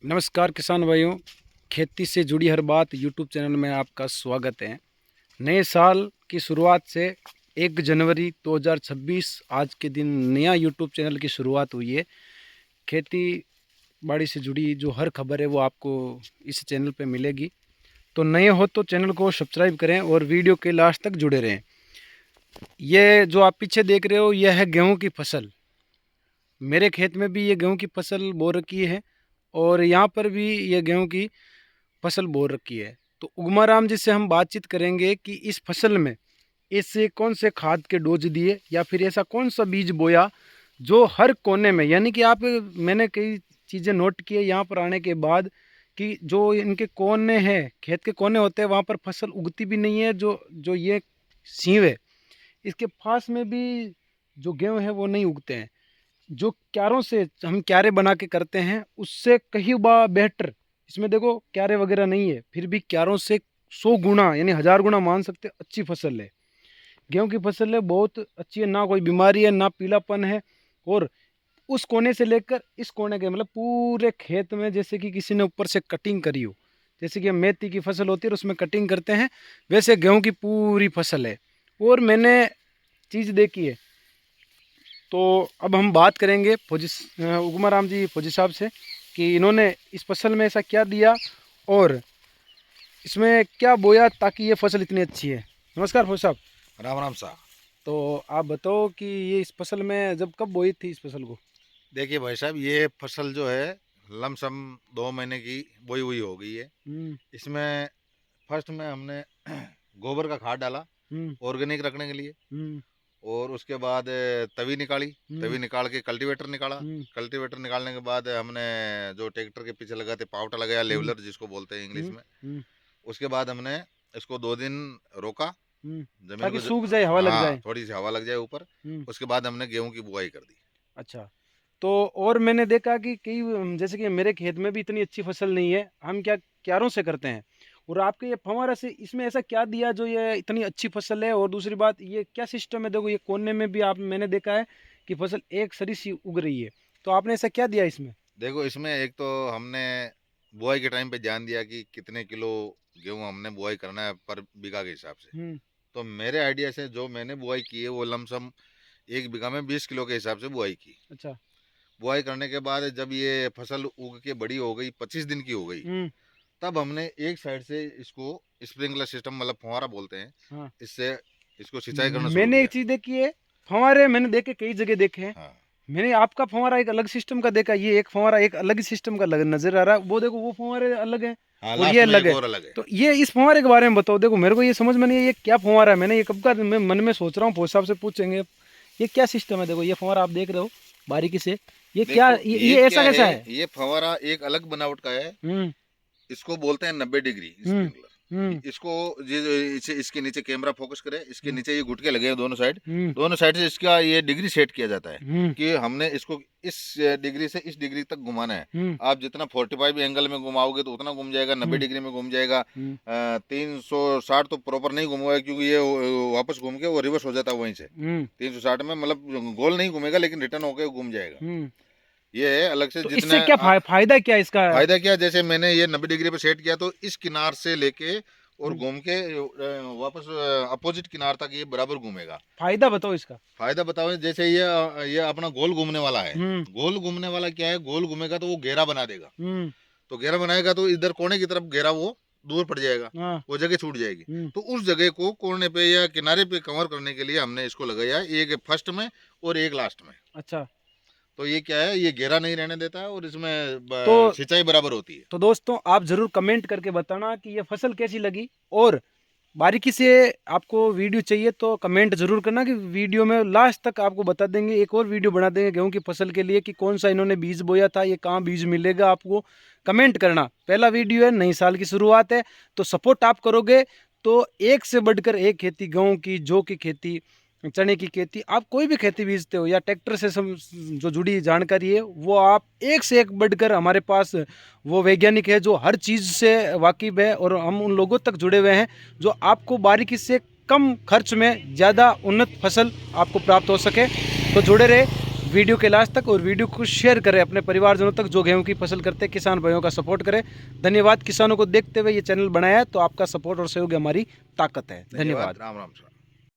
नमस्कार किसान भाइयों, खेती से जुड़ी हर बात यूट्यूब चैनल में आपका स्वागत है। नए साल की शुरुआत से 1 जनवरी 2026 आज के दिन नया यूट्यूब चैनल की शुरुआत हुई है। खेती बाड़ी से जुड़ी जो हर खबर है वो आपको इस चैनल पे मिलेगी। तो नए हो तो चैनल को सब्सक्राइब करें और वीडियो के लास्ट तक जुड़े रहें। ये जो आप पीछे देख रहे हो यह है गेहूँ की फसल। मेरे खेत में भी ये गेहूँ की फसल बो रखी है और यहाँ पर भी ये गेहूँ की फसल बो रखी है। तो उगमाराम जी से हम बातचीत करेंगे कि इस फसल में ऐसे कौन से खाद के डोज दिए या फिर ऐसा कौन सा बीज बोया जो हर कोने में, यानी कि आप, मैंने कई चीज़ें नोट की है यहाँ पर आने के बाद कि जो इनके कोने हैं, खेत के कोने होते हैं, वहाँ पर फसल उगती भी नहीं है। जो जो ये सींव है इसके पास में भी जो गेहूँ है वो नहीं उगते हैं। जो क्यारों से हम क्यारे बना के करते हैं उससे कहीं बा बेहतर इसमें देखो क्यारे वगैरह नहीं है, फिर भी क्यारों से 100 गुना यानी 1000 गुना मान सकते अच्छी फसल है। गेहूं की फसल है, बहुत अच्छी है, ना कोई बीमारी है ना पीलापन है। और उस कोने से लेकर इस कोने के मतलब पूरे खेत में जैसे कि किसी ने ऊपर से कटिंग करी हो, जैसे कि हम मेथी की फसल होती है और उसमें कटिंग करते हैं, वैसे गेहूं की पूरी फसल है। और मैंने चीज़ देखी है। तो अब हम बात करेंगे उगमाराम जी फौजी साहब से कि इन्होंने इस फसल में ऐसा क्या दिया और इसमें क्या बोया ताकि ये फसल इतनी अच्छी है। नमस्कार फौजी साहब। राम राम साहब। तो आप बताओ कि ये इस फसल में जब कब बोई थी इस फसल को। देखिए भाई साहब, ये फसल जो है लमसम 2 महीने की बोई हुई हो गई है। हम्म। इसमें फर्स्ट में हमने गोबर का खाद डाला हम्म। ऑर्गेनिक रखने के लिए। हम्म। और उसके बाद तवी निकाली। हम्म। तवी निकाल के कल्टीवेटर निकाला। हम्म। कल्टीवेटर निकालने के बाद हमने जो ट्रैक्टर के पीछे लगाते पावटा लगाया, हम्म। लेवलर जिसको बोलते हैं इंग्लिश हम्म। में। हम्म। उसके बाद हमने इसको 2 दिन रोका, जमीन ताकि को सूख जाए, हवा लग हाँ, जाए। थोड़ी सी हवा लग जाए ऊपर। हम्म। उसके बाद हमने गेहूं की बुआई कर दी। अच्छा। तो और मैंने देखा कि कई, जैसे कि मेरे खेत में भी इतनी अच्छी फसल नहीं है, हम क्या क्यारों से करते हैं, और आपके ये फव्वारा से इसमें ऐसा क्या दिया जो ये इतनी अच्छी फसल है। और दूसरी बात, ये क्या सिस्टम है, देखो ये कोने में भी आप, मैंने देखा है कि फसल एक सरी सी उग रही है। तो आपने ऐसा क्या दिया इसमें। देखो, इसमें एक तो हमने बुआई के टाइम पे ध्यान दिया कि कितने किलो गेहूं हमने बुआई करना है पर बीघा के हिसाब से। हम्म। तो मेरे आइडिया से जो मैंने बुआई की है वो लमसम 1 बीघा में 20 किलो के हिसाब से बुआई की। अच्छा। बुआई करने के बाद जब ये फसल उग के बड़ी हो गई, 25 दिन की हो गई, हम्म। तब हमने एक साइड से इसको स्प्रिंकलर सिस्टम, मतलब फुहारा बोलते हैं, हाँ। इससे इसको सिंचाई करना शुरू मैंने एक किया। चीज देखी है, फव्वारे मैंने देखे, कई जगह देखे हैं। हाँ मैंने आपका फव्वारा एक अलग सिस्टम का देखा, ये एक फव्वारा एक अलग ही सिस्टम का नजर आ रहा है। वो देखो वो फव्वारे अलग है हाँ, और ये लास्ट में अलग एक है। और अलग है। तो ये इस फव्वारे के बारे में बताओ। देखो मेरे को ये समझ में नहीं है ये क्या फव्वारा है। मैंने ये कब का मैं मन में सोच रहा हूँ, फौज साहब से पूछेंगे ये क्या सिस्टम है। देखो ये फव्वारा आप देख रहे हो बारीकी से, ये क्या, देखो ये ये ऐसा क्या कैसा है, है। ये फव्वारा एक अलग बनावट का है। हम्म। इसको बोलते हैं 90 डिग्री हम्म। स्प्रिंकलर। हम्म। इसको इसके नीचे कैमरा फोकस करे, इसके हम्म। नीचे ये गुटके लगे हैं दोनों साइड। हम्म। दोनों साइड से इसका ये डिग्री सेट किया जाता है हम्म। कि हमने इसको इस डिग्री से इस डिग्री तक घुमाना है। हम्म। आप जितना 45 एंगल में घुमाओगे तो उतना घूम जाएगा, 90 डिग्री में घूम जाएगा। हम्म। 360 तो प्रॉपर नहीं घूमेगा क्योंकि ये वापस घूम के वो रिवर्स हो जाता है वहीं से। हम्म। 360 में मतलब गोल नहीं घूमेगा लेकिन रिटर्न होकर घूम जाएगा। हम्म। ये है अलग से तो इससे जितना क्या फायदा क्या है इसका। फायदा क्या, जैसे मैंने ये 90 डिग्री पे सेट किया तो इस किनार से लेके और हम्म। घूम के वापस अपोजिट किनार तक ये बराबर घूमेगा। फायदा बताओ इसका। फायदा बताओ, जैसे ये अपना गोल घूमने वाला है। हम्म। गोल घूमने वाला क्या है, गोल घूमेगा तो वो घेरा बना देगा। हम्म। तो घेरा बनाएगा तो इधर कोने की तरफ घेरा वो दूर पड़ जाएगा, हाँ। वो जगह छूट जाएगी। हम्म। तो उस जगह को कोने पे या किनारे पे कवर करने के लिए हमने इसको लगाया, एक फर्स्ट में और एक लास्ट में। अच्छा। तो ये क्या है, ये घेरा नहीं रहने देता है और इसमें तो सिंचाई बराबर होती है। तो दोस्तों आप ज़रूर कमेंट करके बताना कि ये फसल कैसी लगी, और बारीकी से आपको वीडियो चाहिए तो कमेंट ज़रूर करना कि वीडियो में लास्ट तक आपको बता देंगे। एक और वीडियो बना देंगे गेहूं की फसल के लिए कि कौन सा इन्होंने बीज बोया था, ये कहाँ बीज मिलेगा आपको। कमेंट करना, पहला वीडियो है, नई साल की शुरुआत है, तो सपोर्ट आप करोगे तो एक से बढ़कर एक खेती, गेहूं की, जौ की खेती, चने की खेती, आप कोई भी खेती बीजते हो या ट्रैक्टर से जो जुड़ी जानकारी है वो आप एक से एक बढ़कर, हमारे पास वो वैज्ञानिक है जो हर चीज़ से वाकिफ़ है और हम उन लोगों तक जुड़े हुए हैं जो आपको बारीकी से कम खर्च में ज़्यादा उन्नत फसल आपको प्राप्त हो सके। तो जुड़े रहे। वीडियो के लास्ट तक, और वीडियो को शेयर करें अपने परिवारजनों तक जो गेहूं की फसल करते हैं, किसान भाइयों का सपोर्ट करें। धन्यवाद। किसानों को देखते हुए ये चैनल बनाया है, तो आपका सपोर्ट और सहयोग हमारी ताकत है। धन्यवाद। राम राम सर।